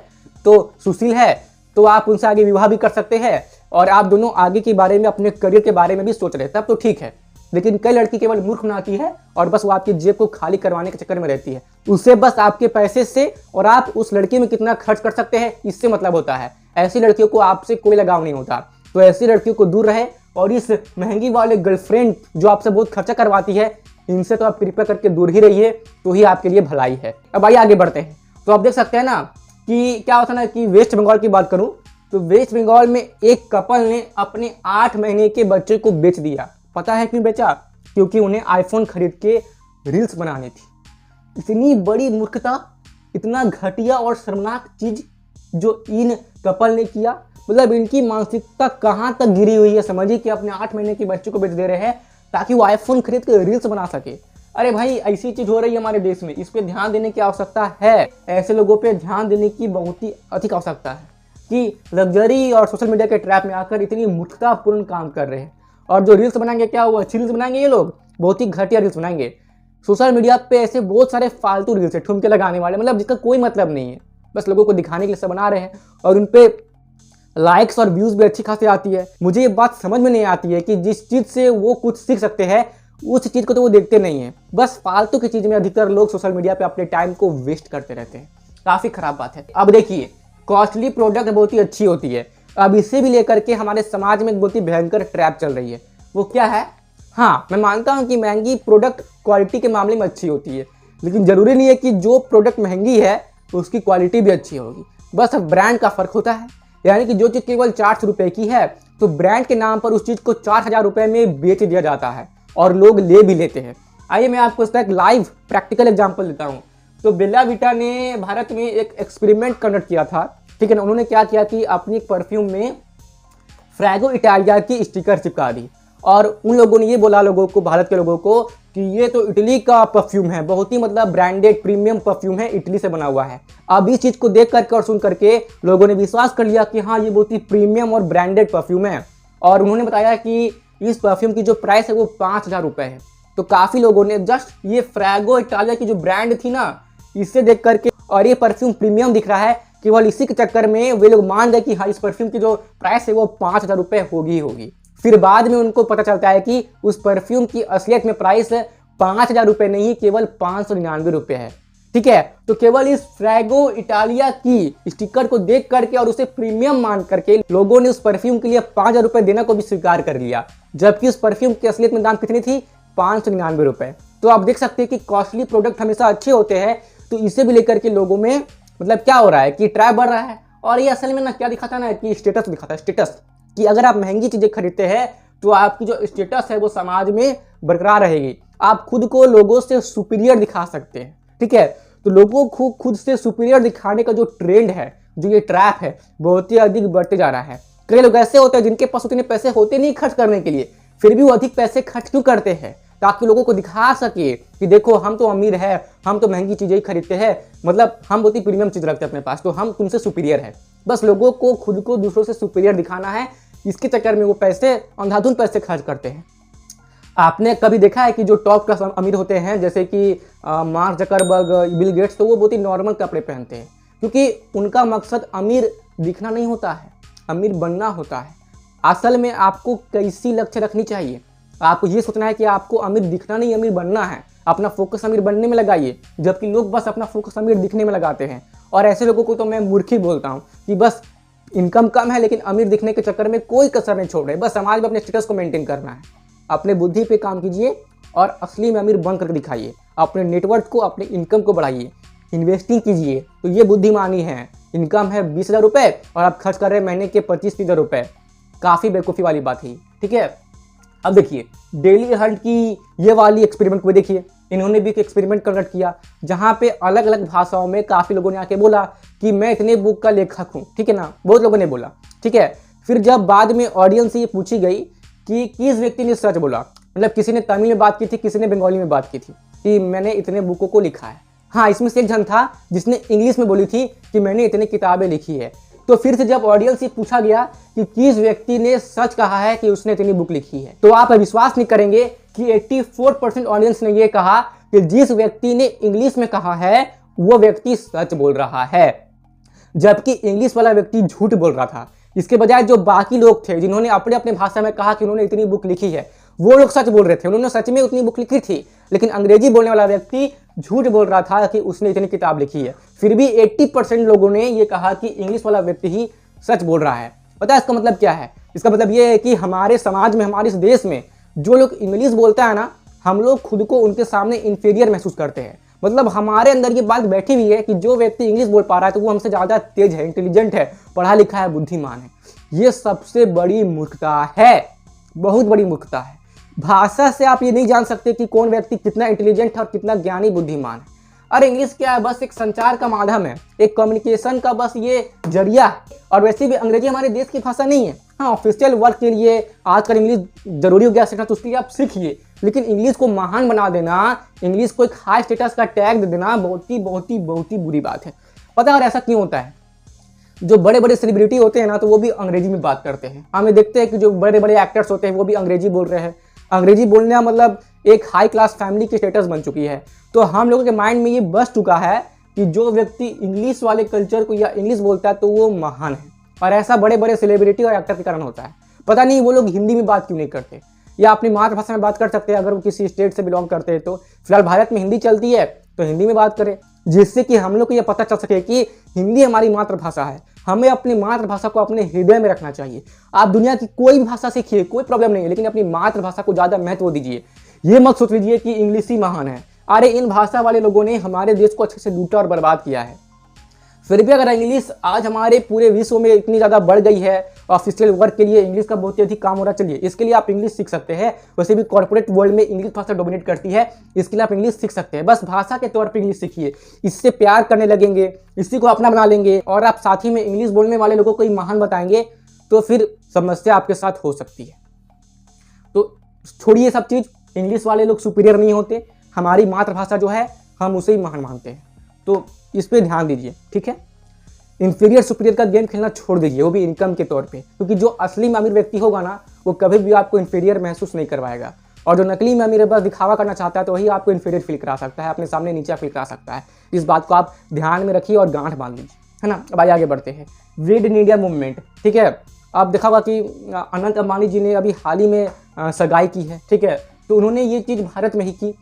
[SPEAKER 1] तो सुशील है, तो आप उनसे आगे विवाह भी कर सकते हैं और आप दोनों आगे के बारे में, अपने करियर के बारे में भी सोच रहे हैं, तब तो ठीक है। लेकिन कई लड़की केवल मूर्ख बनाती है और बस वो आपकी जेब को खाली करवाने के चक्कर में रहती है। उसे बस आपके पैसे से और आप उस लड़की में कितना खर्च कर सकते हैं, इससे मतलब होता है। ऐसी लड़कियों को आपसे कोई लगाव नहीं होता। तो ऐसी लड़कियों को दूर रहे और इस महंगी वाले गर्लफ्रेंड जो आपसे बहुत खर्चा करवाती है, इनसे तो आप कृपया करके दूर ही रहिए, तो ही आपके लिए भलाई है। अब आइए आगे बढ़ते हैं। तो आप देख सकते हैं ना कि क्या होता है ना कि वेस्ट बंगाल की बात करूं तो वेस्ट बंगाल में एक कपल ने अपने 8 महीने के बच्चे को बेच दिया। पता है क्यों बेचा? क्योंकि उन्हें आईफोन खरीद के रील्स बनानी थी। इतनी बड़ी मूर्खता, इतना घटिया और शर्मनाक चीज जो इन कपल ने किया। मतलब इनकी मानसिकता कहाँ तक गिरी हुई है, समझिए कि अपने 8 महीने के बच्चे को बेच दे रहे हैं ताकि वो आईफोन खरीद के रील्स बना सके। अरे भाई, ऐसी चीज हो रही है हमारे देश में, इस पे ध्यान देने की आवश्यकता है। ऐसे लोगों पे ध्यान देने की बहुत ही अधिक आवश्यकता है कि लग्जरी और सोशल मीडिया के ट्रैप में आकर इतनी मूर्खतापूर्ण काम कर रहे हैं। और जो रील्स बनाएंगे, क्या वो अच्छी रील्स बनाएंगे? ये लोग बहुत ही घटिया रील्स बनाएंगे। सोशल मीडिया पे ऐसे बहुत सारे फालतू रील्स है, ठुमके लगाने वाले, मतलब जिसका कोई मतलब नहीं है, बस लोगों को दिखाने के लिए सब बना रहे हैं। और उन पे लाइक्स और व्यूज भी अच्छी खासी आती है। मुझे ये बात समझ में नहीं आती है कि जिस चीज़ से वो कुछ सीख सकते हैं उस चीज़ को तो वो देखते नहीं है। बस फालतू की चीज़ में अधिकतर लोग सोशल मीडिया पे अपने टाइम को वेस्ट करते रहते हैं। काफ़ी खराब बात है। अब देखिए, कॉस्टली प्रोडक्ट बहुत ही अच्छी होती है। अब इसे भी लेकर के हमारे समाज में एक बहुत ही भयंकर ट्रैप चल रही है। वो क्या है? हाँ, मैं मानता हूँ कि महंगी प्रोडक्ट क्वालिटी के मामले में अच्छी होती है, लेकिन ज़रूरी नहीं है कि जो प्रोडक्ट महंगी है उसकी क्वालिटी भी अच्छी होगी। बस ब्रांड का फ़र्क होता है। यानी कि जो चीज़ केवल 400 रुपये की है तो ब्रांड के नाम पर उस चीज़ को 4000 रुपये में बेच दिया जाता है और लोग ले भी लेते हैं। आइए मैं आपको इसका एक लाइव प्रैक्टिकल एग्जांपल देता हूँ। तो बेला विटा ने भारत में एक एक्सपेरिमेंट कंडक्ट किया था, ठीक है ना। उन्होंने क्या किया कि अपनी परफ्यूम में फ्रैगो इटालिया की स्टिकर चिपका दी और उन लोगों ने ये बोला लोगों को, भारत के लोगों को, कि ये तो इटली का परफ्यूम है, बहुत ही मतलब ब्रांडेड प्रीमियम परफ्यूम है, इटली से बना हुआ है। अब इस चीज़ को देख करके और सुन करके लोगों ने विश्वास कर लिया कि हाँ, ये बहुत ही प्रीमियम और ब्रांडेड परफ्यूम है। और उन्होंने बताया कि इस परफ्यूम की जो प्राइस है वो 5000 रुपये है। तो काफ़ी लोगों ने जस्ट ये फ्रैगो इटालिया की जो ब्रांड थी ना, इससे देख करके और ये परफ्यूम प्रीमियम दिख रहा है, केवल इसी के चक्कर में वे लोग मान गए कि हाँ, इस परफ्यूम की जो प्राइस है वो 5000 रुपये होगी। फिर बाद में उनको पता चलता है कि उस परफ्यूम की असलियत में प्राइस 5000 रुपये नहीं, केवल 599 रुपये है। ठीक है, तो केवल इस फ्रैगो इटालिया की स्टिकर को देख करके और उसे प्रीमियम मान करके लोगों ने उस परफ्यूम के लिए 5000 रुपये देना को भी स्वीकार कर लिया, जबकि उस परफ्यूम की असलियत में दाम कितनी थी? 599 रुपये। तो आप देख सकते हैं कि कॉस्टली प्रोडक्ट हमेशा अच्छे होते हैं। तो इसे भी लेकर के लोगों में मतलब क्या हो रहा है कि ट्रैप बढ़ रहा है। और ये असल में ना क्या दिखाता है ना कि स्टेटस दिखाता है, स्टेटस, कि अगर आप महंगी चीज़ें खरीदते हैं तो आपकी जो स्टेटस है वो समाज में बरकरार रहेगी। आप खुद को लोगों से सुपीरियर दिखा सकते हैं। ठीक है, तो लोगों को खुद से सुपीरियर दिखाने का जो ट्रेंड है, जो ये ट्रैप है, बहुत ही अधिक बढ़ते जा रहा है। कई लोग ऐसे होते हैं जिनके पास उतने पैसे होते नहीं खर्च करने के लिए, फिर भी वो अधिक पैसे खर्च क्यों करते हैं? ताकि लोगों को दिखा सके कि देखो हम तो अमीर है, हम तो महंगी चीज़ें ही खरीदते हैं, मतलब हम बहुत ही प्रीमियम चीज़ रखते हैं अपने पास, तो हम तुमसे सुपीरियर है। बस लोगों को खुद को दूसरों से सुपीरियर दिखाना है, इसके चक्कर में वो पैसे अंधाधुंध पैसे खर्च करते हैं। आपने कभी देखा है कि जो टॉप क्लास अमीर होते हैं जैसे कि मार्क जकरबर्ग, बिल गेट्स, तो वो बहुत ही नॉर्मल कपड़े पहनते हैं, क्योंकि उनका मकसद अमीर दिखना नहीं होता है, अमीर बनना होता है। असल में आपको कैसी लक्ष्य रखनी चाहिए, आपको ये सोचना है कि आपको अमीर दिखना नहीं, अमीर बनना है। अपना फोकस अमीर बनने में लगाइए, जबकि लोग बस अपना फोकस अमीर दिखने में लगाते हैं। और ऐसे लोगों को तो मैं मूर्ख ही बोलता हूँ कि बस इनकम कम है लेकिन अमीर दिखने के चक्कर में कोई कसर नहीं छोड़ रहे, बस समाज में अपने स्टेटस को मेंटेन करना है। अपने बुद्धि पे काम कीजिए और असली में अमीर बन करके दिखाइए। अपने नेटवर्क को, अपने इनकम को बढ़ाइए, इन्वेस्टिंग कीजिए, तो ये बुद्धिमानी है। इनकम है 20,000 रुपये और आप खर्च कर रहे हैं महीने के 25,000 रुपये, काफ़ी बेवकूफ़ी वाली बात है, ठीक है। अब देखिए डेली हंट की ये वाली एक्सपेरिमेंट को देखिए, इन्होंने भी एक एक्सपेरिमेंट कंडक्ट किया जहाँ पे अलग अलग भाषाओं में काफ़ी लोगों ने आके बोला कि मैं इतने बुक का लेखक हूँ, ठीक है ना, बहुत लोगों ने बोला, ठीक है। फिर जब बाद में ऑडियंस से ये पूछी गई कि किस व्यक्ति ने सच बोला, मतलब किसी ने तमिल में बात की थी, किसी ने बंगाली में बात की थी कि मैंने इतने बुकों को लिखा है। हाँ, इसमें से एक जन था जिसने इंग्लिश में बोली थी कि मैंने इतनी किताबें लिखी है। तो फिर से जब ऑडियंस से पूछा गया कि किस व्यक्ति ने सच कहा है कि उसने इतनी बुक लिखी है, तो आप विश्वास नहीं करेंगे कि 84% ऑडियंस ने यह कहा कि जिस व्यक्ति ने इंग्लिश में कहा है वो व्यक्ति सच बोल रहा है, जबकि इंग्लिश वाला व्यक्ति झूठ बोल रहा था। इसके बजाय जो बाकी लोग थे जिन्होंने अपने अपने भाषा में कहा कि उन्होंने इतनी बुक लिखी है, वो लोग सच बोल रहे थे, उन्होंने सच में उतनी बुक लिखी थी। लेकिन अंग्रेजी बोलने वाला व्यक्ति झूठ बोल रहा था कि उसने इतनी किताब लिखी है। फिर भी 80% लोगों ने ये कहा कि इंग्लिश वाला व्यक्ति ही सच बोल रहा है। पता है इसका मतलब क्या है? इसका मतलब ये है कि हमारे समाज में, हमारे इस देश में जो लोग इंग्लिश बोलता है ना, हम लोग खुद को उनके सामने इंफीरियर महसूस करते हैं। मतलब हमारे अंदर ये बात बैठी हुई है कि जो व्यक्ति इंग्लिश बोल पा रहा है तो वो हमसे ज़्यादा तेज है, इंटेलिजेंट है, पढ़ा लिखा है, बुद्धिमान है। ये सबसे बड़ी मूर्खता है, बहुत बड़ी मूर्खता है। भाषा से आप ये नहीं जान सकते कि कौन व्यक्ति कितना इंटेलिजेंट है और कितना ज्ञानी बुद्धिमान है। अरे इंग्लिश क्या है, बस एक संचार का माध्यम है, एक कम्युनिकेशन का बस ये जरिया है। और वैसे भी अंग्रेजी हमारे देश की भाषा नहीं है। हाँ, ऑफिशियल वर्क के लिए आजकल इंग्लिश जरूरी हो गया सीखना, तो उसके लिए आप सीखिए, लेकिन इंग्लिश को महान बना देना, इंग्लिश को एक हाई स्टेटस का टैग दे देना बहुत ही बुरी बात है। पता है और ऐसा क्यों होता है? जो बड़े बड़े सेलिब्रिटी होते हैं ना, तो वो भी अंग्रेजी में बात करते हैं। हमें देखते हैं कि जो बड़े बड़े एक्टर्स होते हैं वो भी अंग्रेजी बोल रहे हैं। अंग्रेजी बोलना मतलब एक हाई क्लास फैमिली की स्टेटस बन चुकी है। तो हम लोगों के माइंड में ये बस चुका है कि जो व्यक्ति इंग्लिश वाले कल्चर को या इंग्लिश बोलता है तो वो महान है। और ऐसा बड़े बड़े सेलिब्रिटी और एक्टर के कारण होता है। पता नहीं वो लोग हिंदी में बात क्यों नहीं करते, या अपनी मातृभाषा में बात कर सकते हैं अगर वो किसी स्टेट से बिलोंग करते हैं। तो फिलहाल भारत में हिंदी चलती है तो हिंदी में बात करें, जिससे कि हम लोग को यह पता चल सके कि हिंदी हमारी मातृभाषा है। हमें अपनी मातृभाषा को अपने हृदय में रखना चाहिए। आप दुनिया की कोई भी भाषा सीखिए, कोई प्रॉब्लम नहीं है, लेकिन अपनी मातृभाषा को ज़्यादा महत्व दीजिए। ये मत सोच लीजिए कि इंग्लिश ही महान है। अरे इन भाषा वाले लोगों ने हमारे देश को अच्छे से लूटा और बर्बाद किया है। फिर भी अगर इंग्लिश आज हमारे पूरे विश्व में इतनी ज़्यादा बढ़ गई है, ऑफिशियल वर्क के लिए इंग्लिश का बहुत ही अधिक काम हो रहा है, चलिए इसके लिए आप इंग्लिश सीख सकते हैं। वैसे भी कॉर्पोरेट वर्ल्ड में इंग्लिश भाषा डोमिनेट करती है, इसके लिए आप इंग्लिश सीख सकते हैं। बस भाषा के तौर पर इंग्लिश सीखिए, इससे प्यार करने लगेंगे, इसी को अपना बना लेंगे और आप साथ ही में इंग्लिश बोलने वाले लोगों को ही महान बताएंगे, तो फिर समस्या आपके साथ हो सकती है। तो छोड़िए सब चीज़, इंग्लिश वाले लोग सुपीरियर नहीं होते, हमारी मातृभाषा जो है हम उसे ही महान मानते हैं। तो इस पर ध्यान दीजिए, ठीक है। इंफीरियर सुपीरियर का गेम खेलना छोड़ दीजिए, वो भी इनकम के तौर पे, क्योंकि जो असली में अमीर व्यक्ति होगा ना, वो कभी भी आपको इंफीरियर महसूस नहीं करवाएगा। और जो नकली में अमीर बस दिखावा करना चाहता है तो वही आपको इंफीरियर फील करा सकता है, अपने सामने नीचा फील करा सकता है। इस बात को आप ध्यान में रखिए और गांठ बांध लीजिए, है ना। अब आगे बढ़ते हैं, रीड इन इंडिया मूवमेंट, ठीक है। आप देखा होगा कि अनंत अंबानी जी ने अभी हाल ही में सगाई की है, ठीक है। तो उन्होंने ये चीज़ भारत में ही की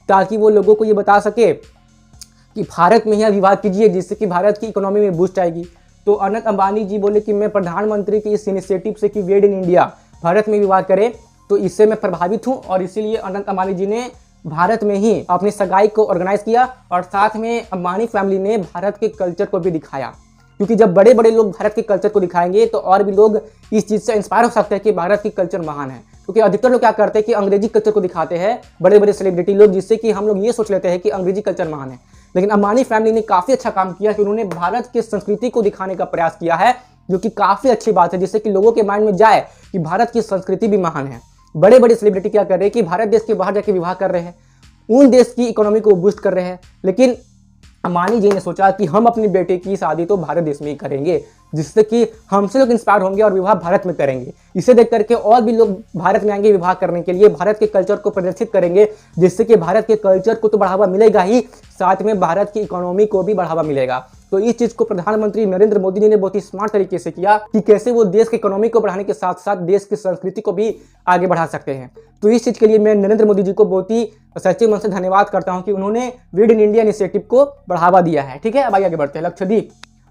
[SPEAKER 1] ताकि वो लोगों को ये बता सके कि भारत में ही विवाह कीजिए, जिससे कि भारत की इकोनॉमी में बूस्ट आएगी। तो अनंत अंबानी जी बोले कि मैं प्रधानमंत्री की इस इनिशिएटिव से कि मेड इन इंडिया, भारत में विवाह करें, तो इससे मैं प्रभावित हूँ और इसीलिए अनंत अंबानी जी ने भारत में ही अपनी सगाई को ऑर्गेनाइज किया और साथ में अंबानी फैमिली ने भारत के कल्चर को भी दिखाया। क्योंकि जब बड़े बड़े लोग भारत के कल्चर को दिखाएंगे तो और भी लोग इस चीज़ से इंस्पायर हो सकते हैं कि भारत की कल्चर महान है। क्योंकि अधिकतर लोग क्या करते हैं कि अंग्रेजी कल्चर को दिखाते हैं, बड़े बड़े सेलिब्रिटी लोग, जिससे कि हम लोग ये सोच लेते हैं कि अंग्रेजी कल्चर महान है। लेकिन अंबानी फैमिली ने काफ़ी अच्छा काम किया कि उन्होंने भारत की संस्कृति को दिखाने का प्रयास किया है, जो कि काफ़ी अच्छी बात है, जिससे कि लोगों के माइंड में जाए कि भारत की संस्कृति भी महान है। बड़े बड़े सेलिब्रिटी क्या कर रहे हैं कि भारत देश के बाहर जाके विवाह कर रहे हैं, उन देश की इकोनॉमी को बूस्ट कर रहे हैं। लेकिन अंबानी जी ने सोचा कि हम अपनी बेटे की शादी तो भारत देश में ही करेंगे, जिससे कि हमसे लोग इंस्पायर होंगे और विवाह भारत में करेंगे। इसे देख करके और भी लोग भारत में आएंगे विवाह करने के लिए, भारत के कल्चर को प्रदर्शित करेंगे, जिससे कि भारत के कल्चर को तो बढ़ावा मिलेगा ही, साथ में भारत की इकोनॉमी को भी बढ़ावा मिलेगा। तो इस चीज को प्रधानमंत्री नरेंद्र मोदी जी ने बहुत ही स्मार्ट तरीके से किया कि कैसे वो देश की इकोनॉमी को बढ़ाने के साथ साथ देश की संस्कृति को भी आगे बढ़ा सकते हैं। तो इस चीज के लिए मैं नरेंद्र मोदी जी को बहुत ही सच्चे मन से धन्यवाद करता हूं कि उन्होंने मेड इन इंडिया इनिशिएटिव को बढ़ावा दिया है। ठीक है, अब आगे बढ़ते हैं। लक्षद्वीप,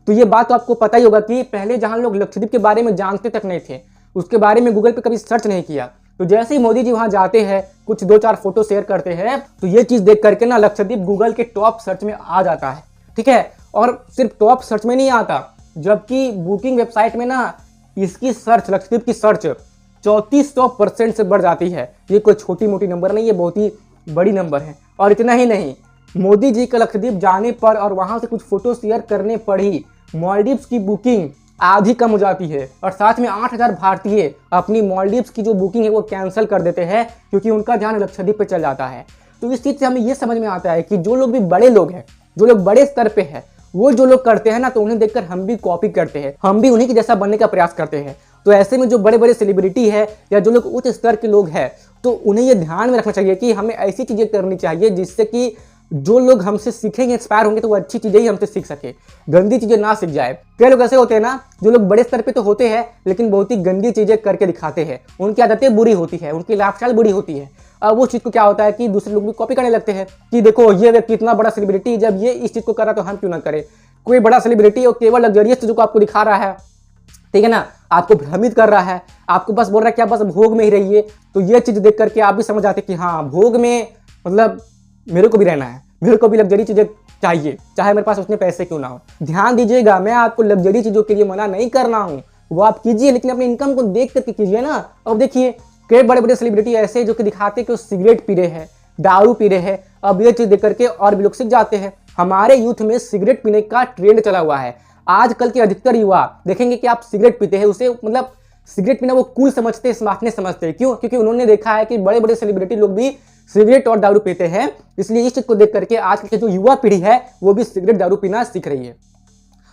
[SPEAKER 1] तो ये बात तो आपको पता ही होगा कि पहले जहां लोग लक्षद्वीप के बारे में जानते तक नहीं थे, उसके बारे में गूगल पे कभी सर्च नहीं किया। तो जैसे ही मोदी जी वहां जाते हैं, कुछ 2-4 फोटो शेयर करते हैं, तो ये चीज देख करके ना लक्षद्वीप गूगल के टॉप सर्च में आ जाता है। ठीक है, और सिर्फ टॉप सर्च में नहीं आता, जबकि बुकिंग वेबसाइट में ना इसकी सर्च, लक्षद्वीप की सर्च 3400% से बढ़ जाती है। ये कोई छोटी मोटी नंबर नहीं है, बहुत ही बड़ी नंबर है। और इतना ही नहीं, मोदी जी का लक्षद्वीप जाने पर और वहां से कुछ फोटो शेयर करने पर ही मालदीव्स की बुकिंग आधी कम हो जाती है, और साथ में 8000 भारतीय अपनी मालदीव्स की जो बुकिंग है वो कैंसिल कर देते हैं, क्योंकि उनका ध्यान लक्षद्वीप पे चल जाता है। तो इस चीज़ से हमें ये समझ में आता है कि जो लोग भी बड़े लोग हैं, जो लोग बड़े स्तर पे हैं, वो जो लोग करते हैं ना, तो उन्हें देखकर हम भी कॉपी करते हैं, हम भी उन्हीं के जैसा बनने का प्रयास करते हैं। तो ऐसे में जो बड़े बड़े सेलिब्रिटी है या जो लोग उच्च स्तर के लोग हैं, तो उन्हें ये ध्यान में रखना चाहिए कि हमें ऐसी चीज़ें करनी चाहिए जिससे कि जो लोग हमसे सीखेंगे, इंस्पायर होंगे, तो वो अच्छी चीज़ें ही हमसे सीख सके, गंदी चीज़ें ना सीख जाए। कई लोग ऐसे होते हैं ना, जो लोग बड़े स्तर पे तो होते हैं लेकिन बहुत ही गंदी चीज़ें करके दिखाते हैं, उनकी आदतें बुरी होती है, उनकी लाइफस्टाइल बुरी होती है। अब उस चीज़ को क्या होता है कि दूसरे लोग भी कॉपी करने लगते हैं कि देखो ये व्यक्ति इतना बड़ा सेलिब्रिटी, जब ये इस चीज़ को कर रहा तो हम क्यों ना करें। कोई बड़ा सेलिब्रिटी और केवल लग्जरियस चीज़ों को आपको दिखा रहा है, ठीक है ना, आपको भ्रमित कर रहा है, आपको बस बोल रहा है कि आप बस भोग में ही रहिए। तो ये चीज़ देख करके आप भी समझ जाते कि हाँ, भोग में मतलब मेरे को भी रहना है, मेरे को भी लग्जरी चीज़ें चाहिए, चाहे मेरे पास उतने पैसे क्यों ना हो। ध्यान दीजिएगा, मैं आपको लग्जरी चीज़ों के लिए मना नहीं कर रहा हूँ, वो आप कीजिए, लेकिन अपने इनकम को देख करके कीजिए ना। अब देखिए कई बड़े बड़े सेलिब्रिटी ऐसे जो कि दिखाते कि वो सिगरेट पी रहे हैं, दारू पी रहे हैं। अब ये चीज़ देख करके और भी लोग सीख जाते हैं। हमारे यूथ में सिगरेट पीने का ट्रेंड चला हुआ है। आजकल के अधिकतर युवा देखेंगे कि आप सिगरेट पीते हैं, उसे मतलब सिगरेट पीना वो कूल समझते हैं, स्मार्टनेस समझते हैं। क्यों? क्योंकि उन्होंने देखा है कि बड़े बड़े सेलिब्रिटी लोग भी सिगरेट और दारू पीते हैं। इसलिए इस चीज़ को देख करके आजकल की जो युवा पीढ़ी है वो भी सिगरेट दारू पीना सीख रही है।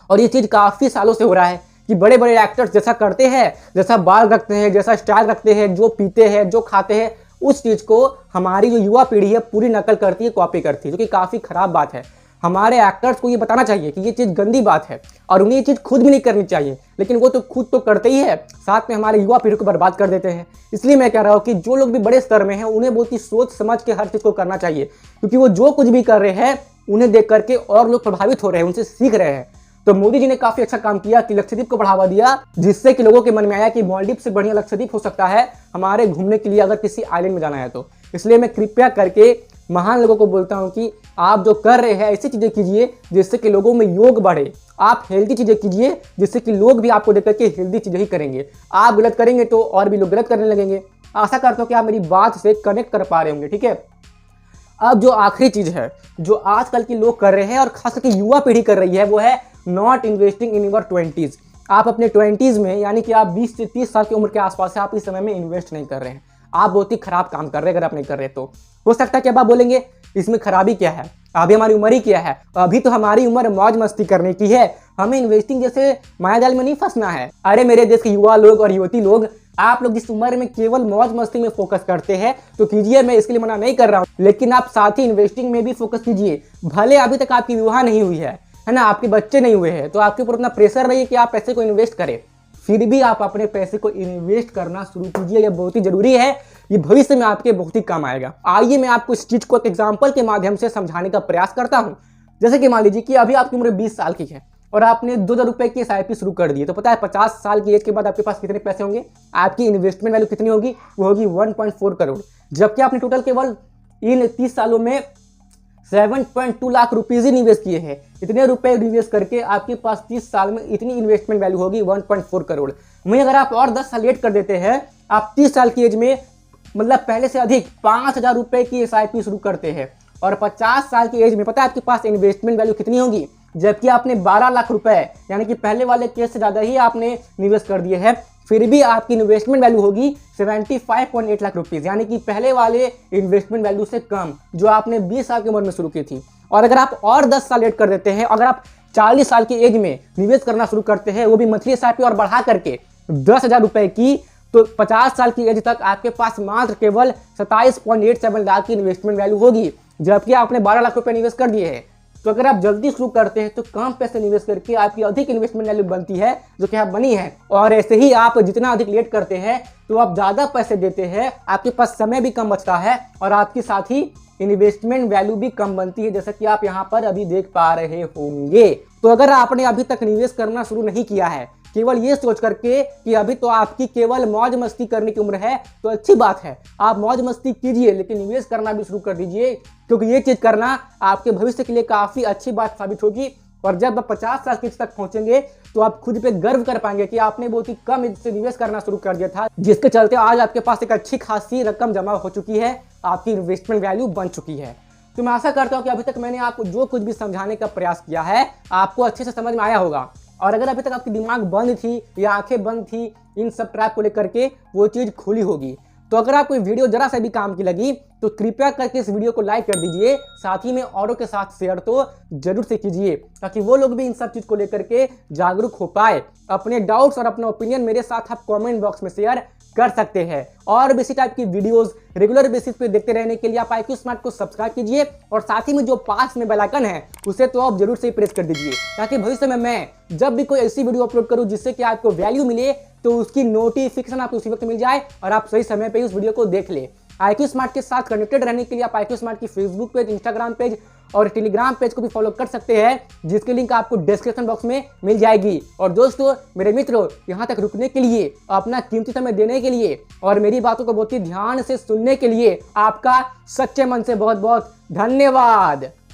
[SPEAKER 1] और ये चीज़ काफ़ी सालों से हो रहा है कि बड़े बड़े एक्टर्स जैसा करते हैं, जैसा बाल रखते हैं, जैसा स्टाइल रखते हैं, जो पीते हैं, जो खाते हैं, उस चीज़ को हमारी जो युवा पीढ़ी है पूरी नकल करती है, कॉपी करती है, जो कि काफ़ी खराब बात है। हमारे एक्टर्स को ये बताना चाहिए कि ये चीज़ गंदी बात है और उन्हें ये चीज़ खुद भी नहीं करनी चाहिए, लेकिन वो तो खुद तो करते ही है, साथ में हमारे युवा पीढ़ी को बर्बाद कर देते हैं। इसलिए मैं कह रहा हूँ कि जो लोग भी बड़े स्तर में हैं उन्हें बहुत ही सोच समझ के हर चीज़ को करना चाहिए, क्योंकि वो जो कुछ भी कर रहे हैं उन्हें देख करके और लोग प्रभावित हो रहे हैं, उनसे सीख रहे हैं। तो मोदी जी ने काफी अच्छा काम किया कि लक्षद्वीप को बढ़ावा दिया, जिससे कि लोगों के मन में आया कि मालदीव से बढ़िया लक्षद्वीप हो सकता है हमारे घूमने के लिए, अगर किसी आइलैंड में जाना है तो। इसलिए मैं कृपया करके महान लोगों को बोलता हूं कि आप जो कर रहे हैं ऐसी चीजें कीजिए जिससे कि लोगों में योग बढ़े। आप हेल्दी चीजें कीजिए जिससे कि लोग भी आपको देख करके हेल्दी चीजें ही करेंगे। आप गलत करेंगे तो और भी लोग गलत करने लगेंगे। आशा करता हूँ कि आप मेरी बात से कनेक्ट कर पा रहे होंगे। ठीक है, अब जो आखिरी चीज है जो आजकल के लोग कर रहे हैं और खास करके युवा पीढ़ी कर रही है, वो है not investing in your 20s। आप अपने 20s में, यानी कि आप 20 से 30 साल की उम्र के आसपास है, आप इस समय में इन्वेस्ट नहीं कर रहे हैं। आप बहुत ही खराब काम कर रहे हैं अगर आप नहीं कर रहे तो। हो सकता है कि अब आप बोलेंगे इसमें खराबी क्या है, अभी हमारी उम्र ही क्या है, अभी तो हमारी उम्र मौज मस्ती करने की है, हमें इन्वेस्टिंग जैसे मायाजाल में नहीं फंसना है। अरे मेरे देश के युवा लोग और युवती लोग, आप लोग जिस उम्र में केवल मौज मस्ती में फोकस करते हैं तो कीजिए, मैं इसके लिए मना नहीं कर रहा हूँ, लेकिन आप साथ ही इन्वेस्टिंग में भी फोकस कीजिए। भले अभी तक आपकी विवाह नहीं हुई है ना, आपके बच्चे नहीं हुए हैं, तो आपके ऊपर उतना प्रेशर नहीं है कि आप पैसे को इन्वेस्ट करें, फिर भी आप अपने पैसे को इन्वेस्ट करना शुरू कीजिए। यह बहुत ही जरूरी है, ये भविष्य में आपके बहुत ही काम आएगा। आइए मैं आपको इस चीज को एक एग्जाम्पल के माध्यम से समझाने का प्रयास करता हूँ। जैसे कि मान लीजिए कि अभी आपकी उम्र 20 साल की है और आपने 2000 रुपए की SIP शुरू कर दी, तो पता है 50 साल की एज के बाद आपके पास कितने पैसे होंगे? आपकी इन्वेस्टमेंट वैल्यू कितनी होगी? वो होगी 1.4 करोड़। जबकि आपने टोटल केवल इन 30 सालों में 7.2 लाख रुपीज ही निवेश किए हैं। इतने रुपए निवेश करके आपके पास 30 साल में इतनी इन्वेस्टमेंट वैल्यू होगी 1.4 करोड़। वहीं अगर आप और 10 साल लेट कर देते हैं, आप 30 साल की एज में मतलब पहले से अधिक 5000 रुपए की SIP शुरू करते हैं और 50 साल की एज में पता है आपके पास इन्वेस्टमेंट वैल्यू कितनी होगी? जबकि आपने 12 लाख रुपए, यानी कि पहले वाले केस से ज़्यादा ही आपने निवेश कर दिए हैं, फिर भी आपकी इन्वेस्टमेंट वैल्यू होगी 75.8 लाख रुपीज़, यानी कि पहले वाले इन्वेस्टमेंट वैल्यू से कम, जो आपने 20 साल की उम्र में शुरू की थी। और अगर आप और 10 साल लेट कर देते हैं, अगर आप 40 साल की एज में निवेश करना शुरू करते हैं, वो भी मंथली SIP और बढ़ा करके 10,000 रुपए की, तो 50 साल की एज तक आपके पास मात्र केवल 27.87 लाख की इन्वेस्टमेंट वैल्यू होगी, जबकि आपने 12 लाख रुपए निवेश कर दिए हैं। तो अगर आप जल्दी शुरू करते हैं तो कम पैसे निवेश करके आपकी अधिक इन्वेस्टमेंट वैल्यू बनती है, जो कि आप बनी है। और ऐसे ही आप जितना अधिक लेट करते हैं तो आप ज़्यादा पैसे देते हैं, आपके पास समय भी कम बचता है और आपके साथ ही इन्वेस्टमेंट वैल्यू भी कम बनती है, जैसा कि आप यहाँ पर अभी देख पा रहे होंगे। तो अगर आपने अभी तक निवेश करना शुरू नहीं किया है, केवल ये सोच करके कि अभी तो आपकी केवल मौज मस्ती करने की उम्र है, तो अच्छी बात है, आप मौज मस्ती कीजिए, लेकिन निवेश करना भी शुरू कर दीजिए, क्योंकि ये चीज करना आपके भविष्य के लिए काफी अच्छी बात साबित होगी। और जब आप 50 साल की एज तक पहुंचेंगे तो आप खुद पे गर्व कर पाएंगे कि आपने बहुत ही कम एज से निवेश करना शुरू कर दिया था, जिसके चलते आज आपके पास एक अच्छी खासी रकम जमा हो चुकी है, आपकी इन्वेस्टमेंट वैल्यू बन चुकी है। तो मैं आशा करता हूँ कि अभी तक मैंने आपको जो कुछ भी समझाने का प्रयास किया है आपको अच्छे से समझ में आया होगा। और अगर अभी तक आपकी दिमाग बंद थी या आंखें बंद थी इन सब ट्रैप को लेकर के, वो चीज़ खुली होगी। तो अगर आपको वीडियो जरा सा भी काम की लगी तो कृपया करके इस वीडियो को लाइक कर दीजिए, साथ ही में औरों के साथ शेयर तो जरूर से कीजिए, ताकि वो लोग भी इन सब चीज़ को लेकर के जागरूक हो पाए। अपने डाउट्स और अपना ओपिनियन मेरे साथ आप कमेंट बॉक्स में शेयर कर सकते हैं। और भी इसी टाइप की वीडियोस रेगुलर बेसिस पे देखते रहने के लिए आप IQ स्मार्ट को सब्सक्राइब कीजिए और साथ ही में जो पास में बेल आइकन है उसे तो आप जरूर से प्रेस कर दीजिए, ताकि भविष्य में मैं जब भी कोई ऐसी वीडियो अपलोड करूं जिससे कि आपको वैल्यू मिले तो उसकी नोटिफिकेशन आपको उसी वक्त मिल जाए और आप सही समय पे उस वीडियो को देख ले। IQ स्मार्ट के साथ कनेक्टेड रहने के लिए आप IQ स्मार्ट की फेसबुक पेज, इंस्टाग्राम पेज और टेलीग्राम पेज को भी फॉलो कर सकते हैं, जिसकी लिंक आपको डिस्क्रिप्शन बॉक्स में मिल जाएगी। और दोस्तों, मेरे मित्रों, यहाँ तक रुकने के लिए, अपना कीमती समय देने के लिए और मेरी बातों को बहुत ही ध्यान से सुनने के लिए आपका सच्चे मन से बहुत बहुत धन्यवाद।